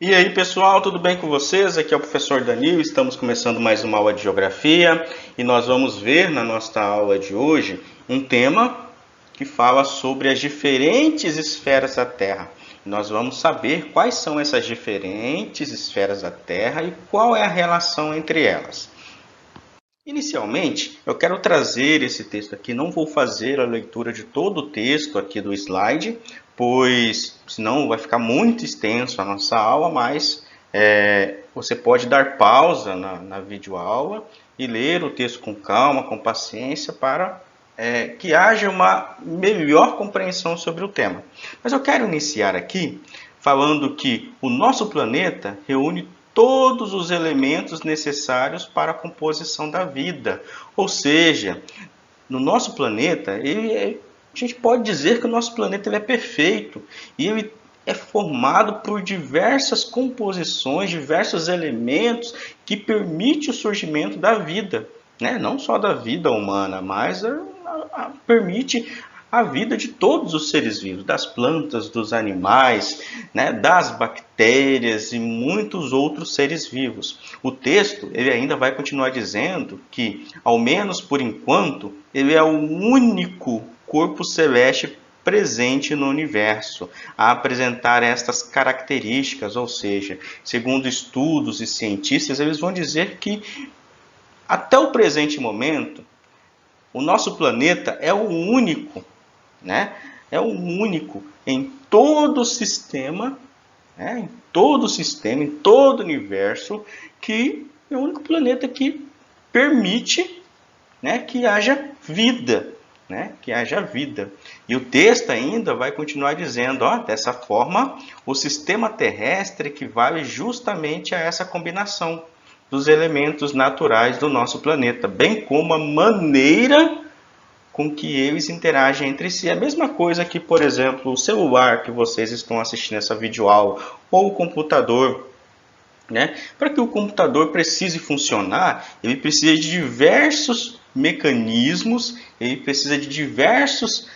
E aí pessoal, tudo bem com vocês? Aqui é o professor Danilo, estamos começando mais uma aula de Geografia e nós vamos ver na nossa aula de hoje um tema que fala sobre as diferentes esferas da Terra. Nós vamos saber quais são essas diferentes esferas da Terra e qual é a relação entre elas. Inicialmente, eu quero trazer esse texto aqui, não vou fazer a leitura de todo o texto aqui do slide, pois senão vai ficar muito extenso a nossa aula, mas você pode dar pausa na videoaula e ler o texto com calma, com paciência, para que haja uma melhor compreensão sobre o tema. Mas eu quero iniciar aqui falando que o nosso planeta reúne todos os elementos necessários para a composição da vida. Ou seja, no nosso planeta, a gente pode dizer que o nosso planeta é perfeito. E ele é formado por diversas composições, diversos elementos que permitem o surgimento da vida. Né? Não só da vida humana, mas permite a vida de todos os seres vivos, das plantas, dos animais, né, das bactérias e muitos outros seres vivos. O texto ele ainda vai continuar dizendo que, ao menos por enquanto, ele é o único corpo celeste presente no universo a apresentar estas características, ou seja, segundo estudos e cientistas, eles vão dizer que até o presente momento, o nosso planeta é o único, né? É o único em todo o sistema, né? Em todo o sistema, em todo o universo, que é o único planeta que permite, né, que haja vida, né? Que haja vida. E o texto ainda vai continuar dizendo, ó, dessa forma, o sistema terrestre equivale justamente a essa combinação dos elementos naturais do nosso planeta, bem como a maneira com que eles interagem entre si. É a mesma coisa que, por exemplo, o celular que vocês estão assistindo essa videoaula, ou o computador. Né? Para que o computador precise funcionar, ele precisa de diversos mecanismos, ele precisa de diversas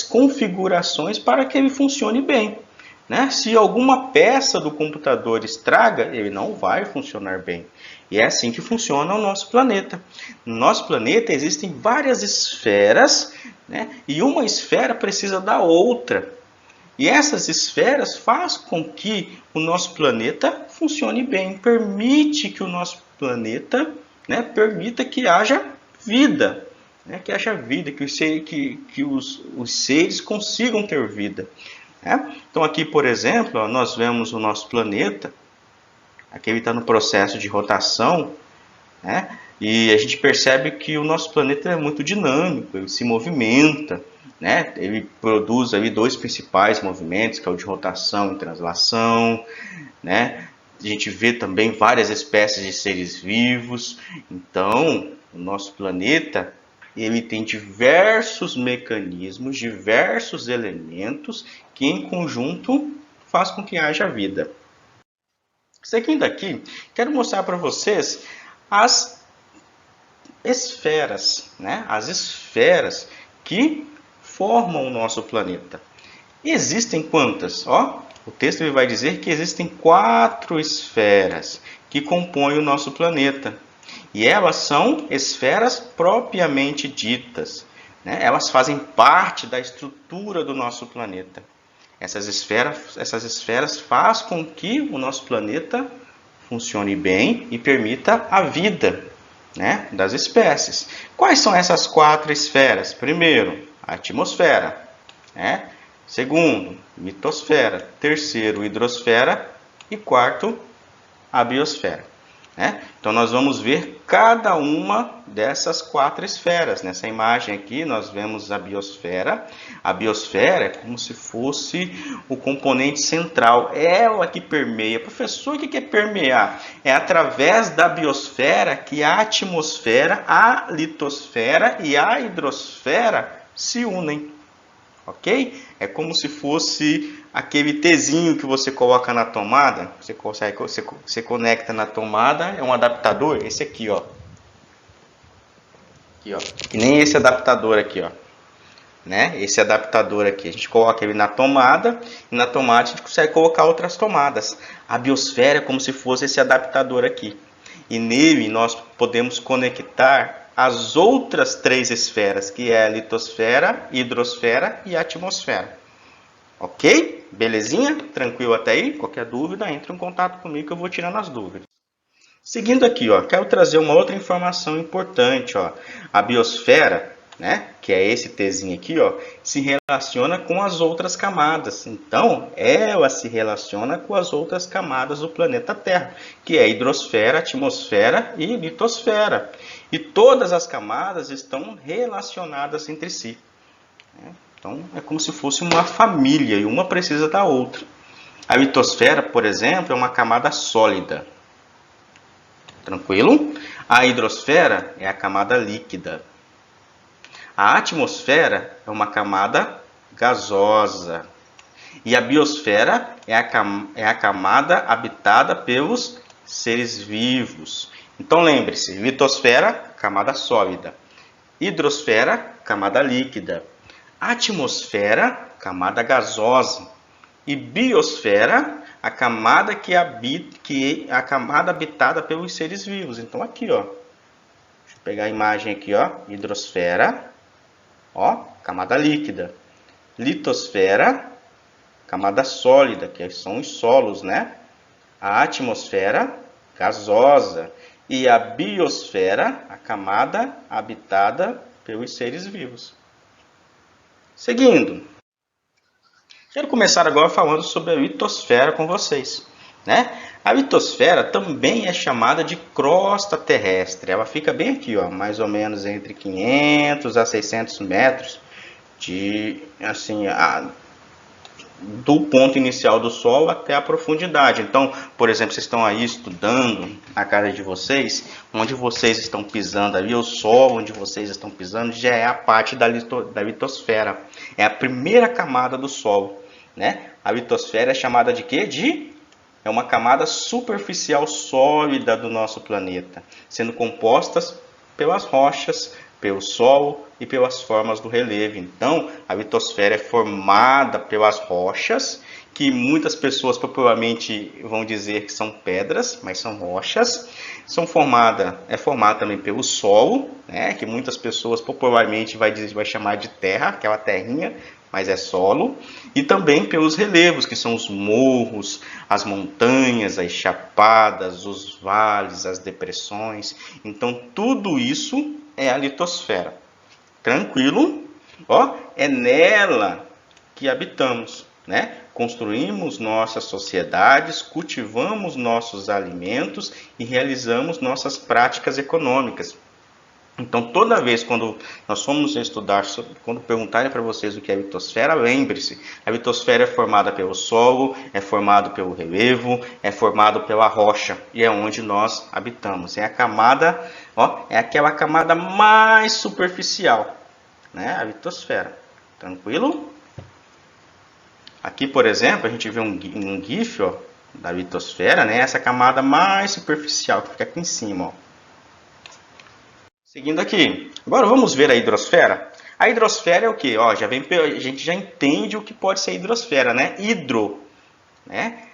configurações para que ele funcione bem. Né? Se alguma peça do computador estraga, ele não vai funcionar bem. E é assim que funciona o nosso planeta. No nosso planeta existem várias esferas, né? E uma esfera precisa da outra. E essas esferas fazem com que o nosso planeta funcione bem, permite que o nosso planeta, né, permita que haja vida, né, que haja vida, que os seres consigam ter vida. Né? Então aqui, por exemplo, ó, nós vemos o nosso planeta, aqui ele está no processo de rotação, né? E a gente percebe que o nosso planeta é muito dinâmico, ele se movimenta, né? Ele produz ali dois principais movimentos, que é o de rotação e translação, né? A gente vê também várias espécies de seres vivos. Então, o nosso planeta ele tem diversos mecanismos, diversos elementos que em conjunto faz com que haja vida. Seguindo aqui, quero mostrar para vocês as esferas, né? As esferas que formam o nosso planeta. Existem quantas? Ó, o texto vai dizer que existem 4 esferas que compõem o nosso planeta. E elas são esferas propriamente ditas, né? Elas fazem parte da estrutura do nosso planeta. Essas esferas fazem com que o nosso planeta funcione bem e permita a vida, né, das espécies. Quais são essas 4 esferas? Primeiro, a atmosfera, né? Segundo, litosfera. Terceiro, hidrosfera. E quarto, a biosfera. Né? Então nós vamos ver cada uma dessas 4 esferas. Nessa imagem aqui nós vemos a biosfera. A biosfera é como se fosse o componente central, ela que permeia. Professor, o que é permear? É através da biosfera que a atmosfera, a litosfera e a hidrosfera se unem. Ok? É como se fosse aquele Tzinho que você coloca na tomada. Você conecta na tomada, é um adaptador. Esse aqui, ó. Aqui, ó. Que nem esse adaptador aqui, ó. né? Esse adaptador aqui, a gente coloca ele na tomada, e na tomada a gente consegue colocar outras tomadas. A biosfera é como se fosse esse adaptador aqui. E nele nós podemos conectar as outras 3 esferas, que é a litosfera, hidrosfera e a atmosfera. Ok? Belezinha? Tranquilo até aí? Qualquer dúvida, entre em contato comigo que eu vou tirando as dúvidas. Seguindo aqui, ó, quero trazer uma outra informação importante. Ó. A biosfera, né, que é esse Tzinho aqui, ó, se relaciona com as outras camadas. Então, ela se relaciona com as outras camadas do planeta Terra, que é a hidrosfera, atmosfera e litosfera. E todas as camadas estão relacionadas entre si. Então, é como se fosse uma família e uma precisa da outra. A litosfera, por exemplo, é uma camada sólida. Tranquilo? A hidrosfera é a camada líquida. A atmosfera é uma camada gasosa. E a biosfera é a camada habitada pelos seres vivos. Então, lembre-se, litosfera, camada sólida. Hidrosfera, camada líquida. Atmosfera, camada gasosa, e biosfera, a camada a camada habitada pelos seres vivos. Então aqui, ó, deixa eu pegar a imagem aqui, ó, hidrosfera, ó, camada líquida, litosfera, camada sólida, que são os solos, né? A atmosfera, gasosa, e a biosfera, a camada habitada pelos seres vivos. Seguindo, quero começar agora falando sobre a litosfera com vocês, né? A litosfera também é chamada de crosta terrestre. Ela fica bem aqui, ó, mais ou menos entre 500 a 600 metros de, assim, do ponto inicial do Sol até a profundidade. Então, por exemplo, vocês estão aí estudando a casa de vocês, onde vocês estão pisando ali, o Sol onde vocês estão pisando já é a parte da litosfera. É a primeira camada do Sol, né? A litosfera é chamada de quê? É uma camada superficial sólida do nosso planeta, sendo compostas pelas rochas, pelo Sol e pelas formas do relevo. Então, a litosfera é formada pelas rochas, que muitas pessoas popularmente vão dizer que são pedras, mas são rochas. É formada também pelo solo, né, que muitas pessoas popularmente vai chamar de terra, aquela terrinha, mas é solo. E também pelos relevos, que são os morros, as montanhas, as chapadas, os vales, as depressões. Então, tudo isso é a litosfera. Tranquilo? Ó, é nela que habitamos, né? Construímos nossas sociedades, cultivamos nossos alimentos e realizamos nossas práticas econômicas. Então, toda vez quando nós formos estudar, quando perguntarem para vocês o que é a litosfera, lembre-se, a litosfera é formada pelo solo, é formado pelo relevo, é formado pela rocha e é onde nós habitamos. É a camada, ó, é aquela camada mais superficial, né? A litosfera. Tranquilo? Aqui, por exemplo, a gente vê um GIF, ó, da litosfera, né? Essa camada mais superficial que fica aqui em cima, ó. Seguindo aqui, agora vamos ver a hidrosfera. A hidrosfera é o que? Ó, a gente já entende o que pode ser a hidrosfera, né? Né?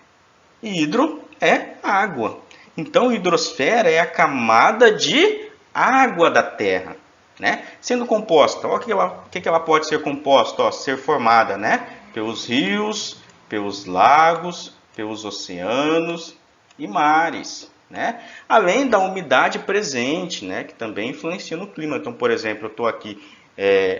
Hidro é água. Então, a hidrosfera é a camada de água da Terra, né? Sendo composta, ó, o que ela pode ser composta, ó, ser formada, né? Pelos rios, pelos lagos, pelos oceanos e mares, né? Além da umidade presente, né, que também influencia no clima. Então, por exemplo, eu estou aqui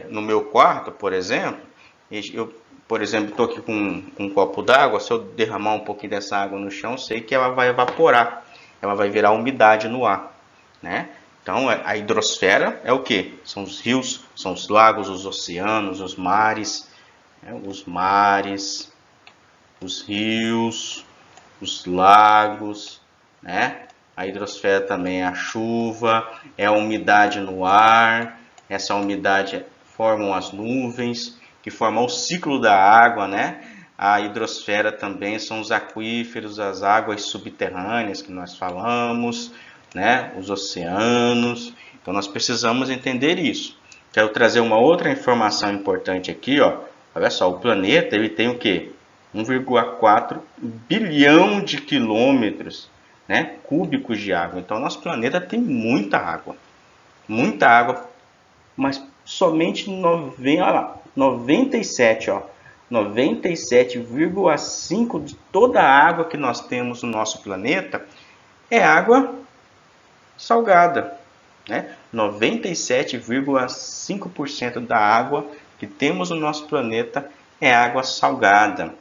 no meu quarto, por exemplo, estou aqui com um copo d'água. Se eu derramar um pouquinho dessa água no chão, sei que ela vai evaporar, ela vai virar umidade no ar, né? Então, a hidrosfera é o que? São os rios, são os lagos, os oceanos, os mares, né? Os rios, os lagos, né? A hidrosfera também é a chuva, é a umidade no ar. Essa umidade formam as nuvens, que formam o ciclo da água, né? A hidrosfera também são os aquíferos, as águas subterrâneas que nós falamos, né? Os oceanos. Então nós precisamos entender isso. Quero trazer uma outra informação importante aqui, ó. Olha só, o planeta ele tem o quê? 1,4 bilhão de quilômetros, né, cúbicos de água. Então, nosso planeta tem muita água, mas somente 97, ó, 97,5 de toda a água que nós temos no nosso planeta é água salgada, né? 97,5% da água que temos no nosso planeta é água salgada.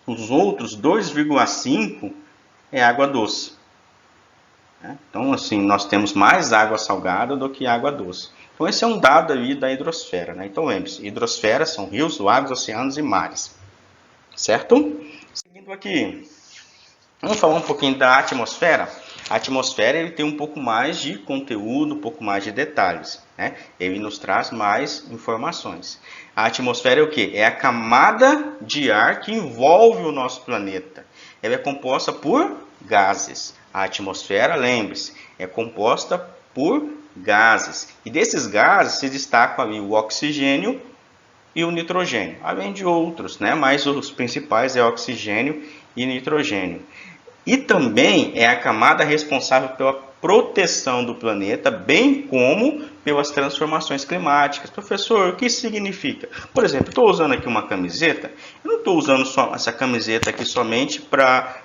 Os outros 2,5% é água doce. Então, assim, nós temos mais água salgada do que água doce. Então, esse é um dado aí da hidrosfera, né? Então, lembre-se, hidrosfera são rios, lagos, oceanos e mares. Certo? Seguindo aqui, vamos falar um pouquinho da atmosfera. A atmosfera ele tem um pouco mais de conteúdo, um pouco mais de detalhes, né? Ele nos traz mais informações. A atmosfera é o quê? É a camada de ar que envolve o nosso planeta. Ela é composta por gases. A atmosfera, lembre-se, é composta por gases. E desses gases se destacam ali o oxigênio e o nitrogênio, além de outros, né? Mas os principais é oxigênio e nitrogênio. E também é a camada responsável pela proteção do planeta, bem como pelas transformações climáticas. Professor, o que isso significa? Por exemplo, estou usando aqui uma camiseta, eu não estou usando só essa camiseta aqui somente para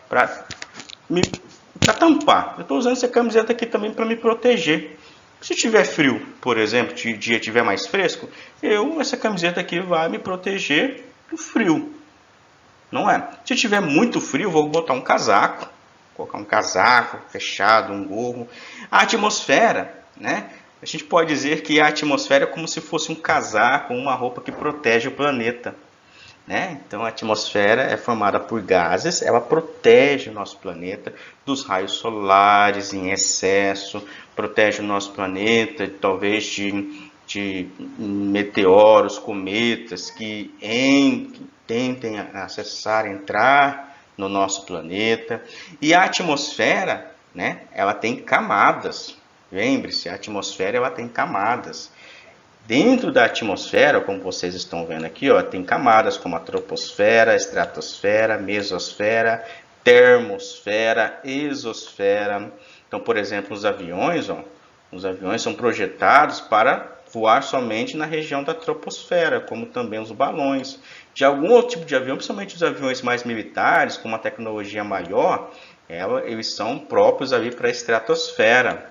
tampar, eu estou usando essa camiseta aqui também para me proteger. Se tiver frio, por exemplo, se o dia estiver mais fresco, essa camiseta aqui vai me proteger do frio. Não é? Se tiver muito frio, vou botar um casaco, colocar um casaco fechado, um gorro. A atmosfera, né? A gente pode dizer que a atmosfera é como se fosse um casaco, uma roupa que protege o planeta, né? Então a atmosfera é formada por gases, ela protege o nosso planeta dos raios solares em excesso, protege o nosso planeta talvez de meteoros, cometas que tentem acessar, entrar no nosso planeta. E a atmosfera, né, ela tem camadas. Lembre-se, a atmosfera ela tem camadas. Dentro da atmosfera, como vocês estão vendo aqui, ó, tem camadas como a troposfera, estratosfera, mesosfera, termosfera, exosfera. Então, por exemplo, os aviões são projetados para voar somente na região da troposfera, como também os balões. De algum outro tipo de avião, principalmente os aviões mais militares, com uma tecnologia maior, eles são próprios ali para a estratosfera,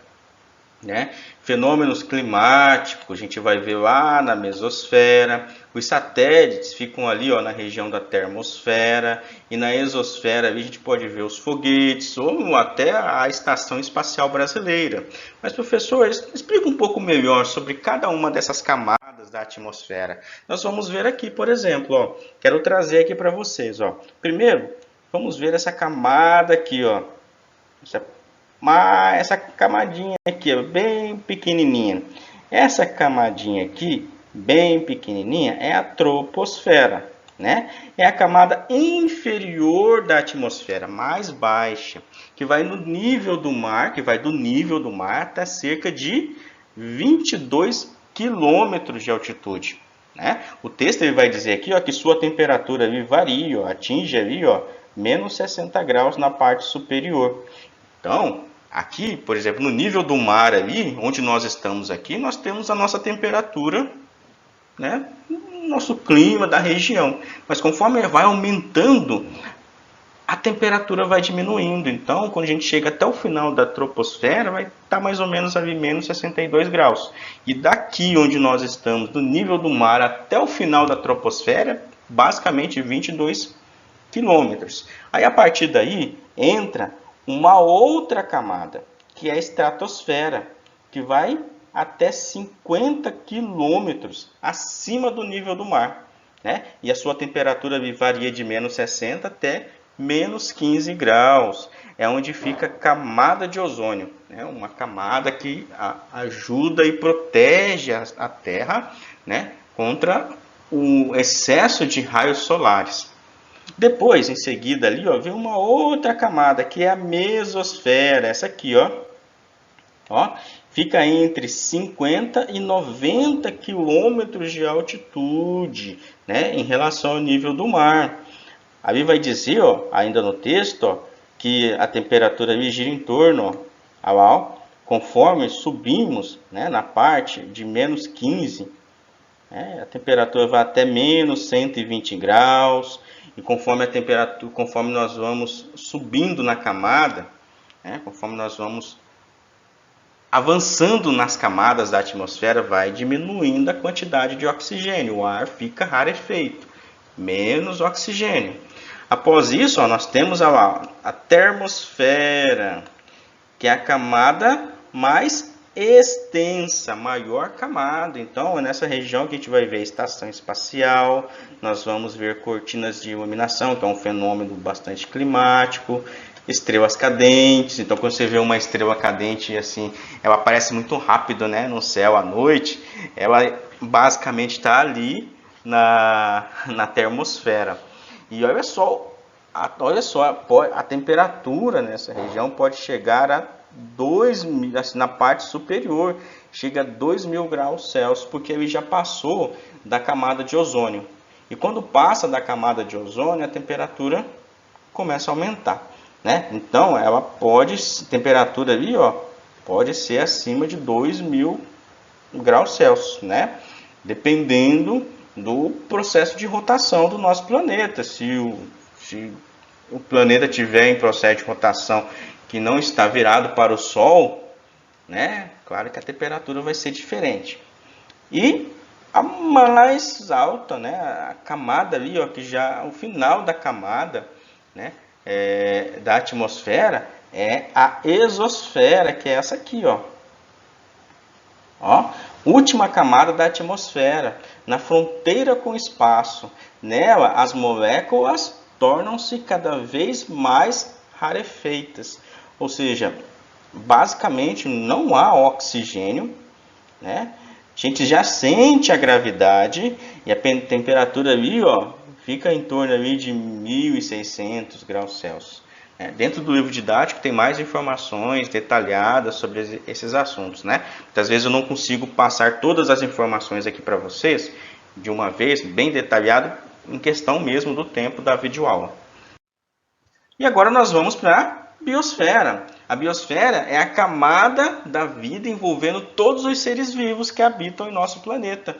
né? Fenômenos climáticos, a gente vai ver lá na mesosfera. Os satélites ficam ali, ó, na região da termosfera, e na exosfera ali a gente pode ver os foguetes ou até a Estação Espacial Brasileira. Mas, professor, explica um pouco melhor sobre cada uma dessas camadas da atmosfera. Nós vamos ver aqui, por exemplo, ó, quero trazer aqui para vocês, ó. Primeiro, vamos ver essa camada aqui, ó. Essa camadinha aqui, ó, bem pequenininha. Essa camadinha aqui, bem pequenininha, é a troposfera, né? É a camada inferior da atmosfera, mais baixa, que vai no nível do mar, que vai do nível do mar até cerca de 22 quilômetros de altitude, né? O texto ele vai dizer aqui, ó, que sua temperatura ali varia, ó, atinge ali, ó, menos 60 graus na parte superior. Então, aqui, por exemplo, no nível do mar ali, onde nós estamos aqui, nós temos a nossa temperatura, né, o nosso clima da região. Mas conforme vai aumentando, a temperatura vai diminuindo. Então, quando a gente chega até o final da troposfera, vai estar mais ou menos ali menos 62 graus. E daqui onde nós estamos, do nível do mar até o final da troposfera, basicamente 22 quilômetros. Aí, a partir daí, entra uma outra camada, que é a estratosfera, que vai até 50 quilômetros acima do nível do mar, né? E a sua temperatura varia de menos 60 até menos 15 graus. É onde fica a camada de ozônio, né? Uma camada que ajuda e protege a Terra, né, contra o excesso de raios solares. Depois, em seguida, ali, ó, vem uma outra camada, que é a mesosfera. Essa aqui, ó, fica entre 50 e 90 quilômetros de altitude, né, em relação ao nível do mar. Ali vai dizer, ó, ainda no texto, ó, que a temperatura ali gira em torno, ó, conforme subimos, né, na parte de menos 15, né, a temperatura vai até menos 120 graus, e conforme a temperatura, conforme nós vamos subindo na camada, né, conforme nós vamos avançando nas camadas da atmosfera, vai diminuindo a quantidade de oxigênio, o ar fica rarefeito, menos oxigênio. Após isso, ó, nós temos a termosfera, que é a camada mais extensa, maior camada. Então, é nessa região que a gente vai ver a estação espacial, nós vamos ver cortinas de iluminação, que é um fenômeno bastante climático, estrelas cadentes. Então, quando você vê uma estrela cadente, assim, ela aparece muito rápido, né, no céu à noite, ela basicamente está ali na termosfera. E olha só, a temperatura nessa região pode chegar a 2.000, assim, na parte superior, chega a 2.000 graus Celsius, porque ele já passou da camada de ozônio. E quando passa da camada de ozônio, a temperatura começa a aumentar, né? Então, ela pode, temperatura ali, ó, pode ser acima de 2.000 graus Celsius, né? Dependendo do processo de rotação do nosso planeta. Se o planeta tiver em processo de rotação que não está virado para o Sol, né? Claro que a temperatura vai ser diferente. E a mais alta, né? A camada ali, ó, que já o final da camada, né? Da atmosfera é a exosfera, que é essa aqui, ó. Ó, última camada da atmosfera, na fronteira com o espaço. Nela, as moléculas tornam-se cada vez mais rarefeitas. Ou seja, basicamente não há oxigênio, né? A gente já sente a gravidade e a temperatura ali, ó, fica em torno ali de 1.600 graus Celsius. Dentro do livro didático tem mais informações detalhadas sobre esses assuntos, né? Muitas vezes eu não consigo passar todas as informações aqui para vocês de uma vez, bem detalhado, em questão mesmo do tempo da videoaula. E agora nós vamos para a biosfera. A biosfera é a camada da vida envolvendo todos os seres vivos que habitam em nosso planeta.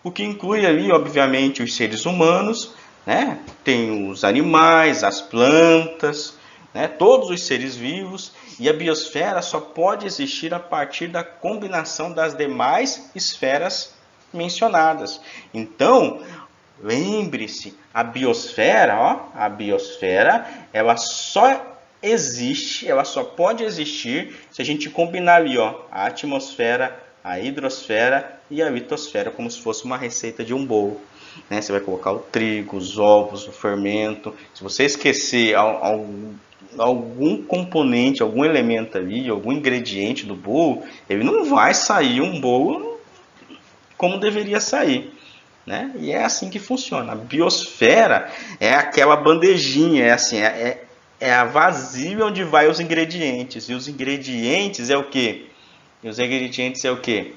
O que inclui ali, obviamente, os seres humanos, né? Tem os animais, as plantas, né? Todos os seres vivos. E a biosfera só pode existir a partir da combinação das demais esferas mencionadas. Então, lembre-se, a biosfera, ó, a biosfera, ela só existe, ela só pode existir se a gente combinar ali, ó, a atmosfera, a hidrosfera e a litosfera, como se fosse uma receita de um bolo, né? Você vai colocar o trigo, os ovos, o fermento. Se você esquecer algum componente, algum elemento ali, algum ingrediente do bolo, ele não vai sair um bolo como deveria sair, né? E é assim que funciona. A biosfera é aquela bandejinha, é assim, é a vasilha onde vai os ingredientes. E os ingredientes é o quê? E os ingredientes é o quê?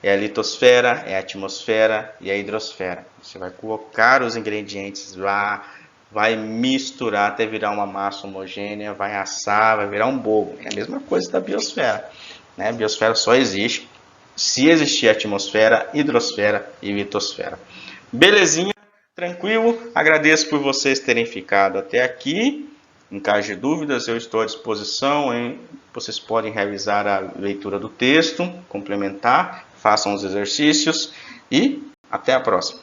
É a litosfera, é a atmosfera e a hidrosfera. Você vai colocar os ingredientes lá, vai misturar até virar uma massa homogênea, vai assar, vai virar um bolo. É a mesma coisa da biosfera, né? A biosfera só existe se existir atmosfera, hidrosfera e litosfera. Belezinha? Tranquilo? Agradeço por vocês terem ficado até aqui. Em caso de dúvidas, eu estou à disposição, hein? Vocês podem realizar a leitura do texto, complementar, façam os exercícios e até a próxima.